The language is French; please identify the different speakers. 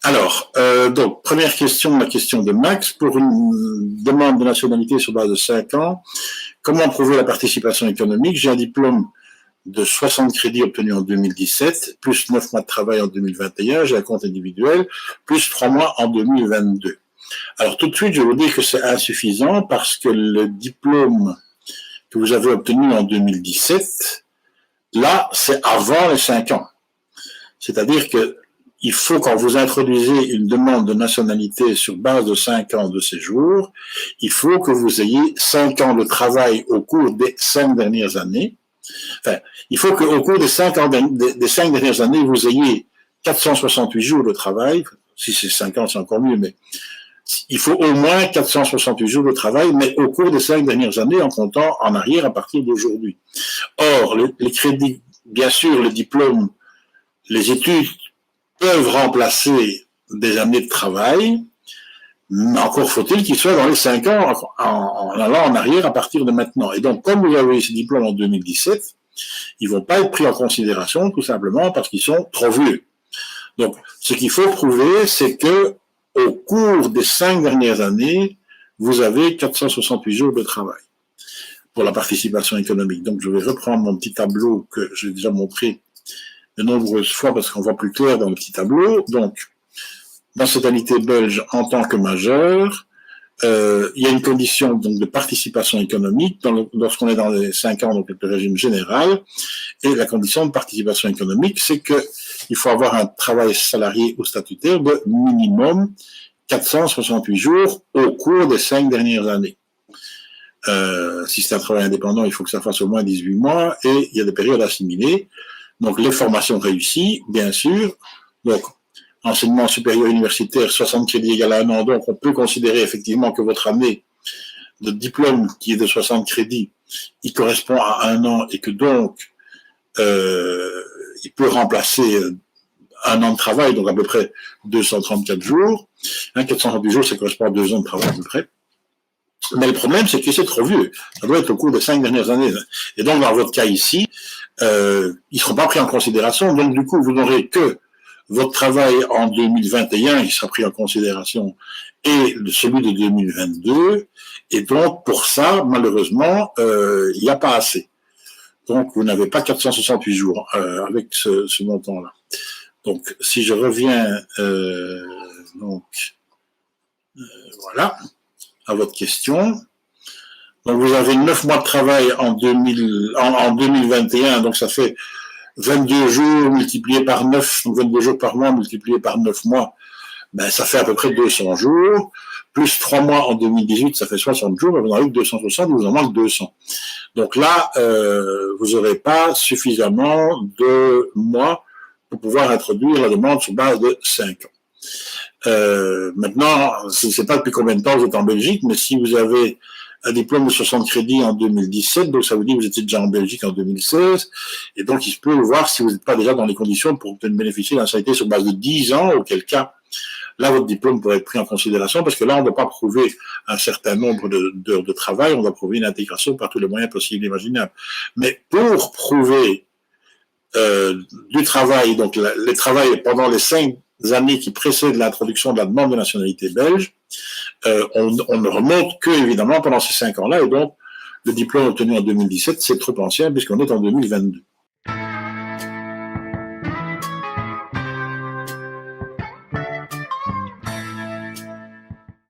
Speaker 1: Alors, donc, première question, la question de Max. Pour une demande de nationalité sur base de 5 ans, comment prouver la participation économique? J'ai un diplôme de 60 crédits obtenus en 2017, plus 9 mois de travail en 2021, j'ai un compte individuel, plus 3 mois en 2022. Alors, tout de suite, je vais vous dire que c'est insuffisant parce que le diplôme que vous avez obtenu en 2017, là, c'est avant les 5 ans. C'est-à-dire que il faut, quand vous introduisez une demande de nationalité sur base de 5 ans de séjour, il faut que vous ayez 5 ans de travail au cours des 5 dernières années. Enfin, il faut qu'au cours des 5 dernières années, vous ayez 468 jours de travail. Si c'est 5 ans, c'est encore mieux, mais il faut au moins 468 jours de travail, mais au cours des 5 dernières années, en comptant en arrière à partir d'aujourd'hui. Or, les crédits, bien sûr, le diplôme, les études peuvent remplacer des années de travail, mais encore faut-il qu'ils soient dans les 5 ans en allant en arrière à partir de maintenant. Et donc, comme vous avez eu ce diplôme en 2017, ils ne vont pas être pris en considération tout simplement parce qu'ils sont trop vieux. Donc, ce qu'il faut prouver, c'est que au cours des 5 dernières années, vous avez 468 jours de travail pour la participation économique. Donc, je vais reprendre mon petit tableau que j'ai déjà montré de nombreuses fois parce qu'on voit plus clair dans le petit tableau. Donc, nationalité belge en tant que majeur, il y a une condition donc de participation économique lorsqu'on est dans les 5 ans, donc le régime général, et la condition de participation économique, c'est que il faut avoir un travail salarié ou statutaire de minimum 468 jours au cours des 5 dernières années. Si c'est un travail indépendant, il faut que ça fasse au moins 18 mois, et il y a des périodes assimilées. Donc, les formations réussies, bien sûr. Donc, enseignement supérieur universitaire, 60 crédits égale à 1 an. Donc, on peut considérer effectivement que votre année de diplôme, qui est de 60 crédits, il correspond à 1 an et que donc, il peut remplacer 1 an de travail, donc à peu près 234 jours. 438 jours, ça correspond à 2 ans de travail à peu près. Mais le problème, c'est que c'est trop vieux. Ça doit être au cours des 5 dernières années. Et donc, dans votre cas ici, ils ne seront pas pris en considération. Donc, du coup, vous n'aurez que votre travail en 2021 qui sera pris en considération et celui de 2022. Et donc, pour ça, malheureusement, il n'y a pas assez. Donc, vous n'avez pas 468 jours avec ce montant-là. Donc, si je reviens, voilà, à votre question. Donc, vous avez 9 mois de travail en 2021, donc ça fait 22 jours multipliés par 9, donc 22 jours par mois multipliés par 9 mois, ben, ça fait à peu près 200 jours, plus 3 mois en 2018, ça fait 60 jours, ben, vous en avez que 260, il vous en manque 200. Donc là, vous n'aurez pas suffisamment de mois pour pouvoir introduire la demande sur base de 5 ans. Maintenant, je ne sais pas depuis combien de temps vous êtes en Belgique, mais si vous avez un diplôme de 60 crédits en 2017, donc ça vous dit que vous étiez déjà en Belgique en 2016, et donc il se peut voir si vous n'êtes pas déjà dans les conditions pour bénéficier d'un nationalité sur base de 10 ans, auquel cas, là, votre diplôme pourrait être pris en considération, parce que là, on ne doit pas prouver un certain nombre d'heures de travail, on doit prouver une intégration par tous les moyens possibles et imaginables. Mais pour prouver du travail, donc le travail pendant les 5 années qui précèdent l'introduction de la demande de nationalité belge, on ne remonte que, évidemment, pendant ces 5 ans-là, et donc, le diplôme obtenu en 2017, c'est trop ancien, puisqu'on est en 2022.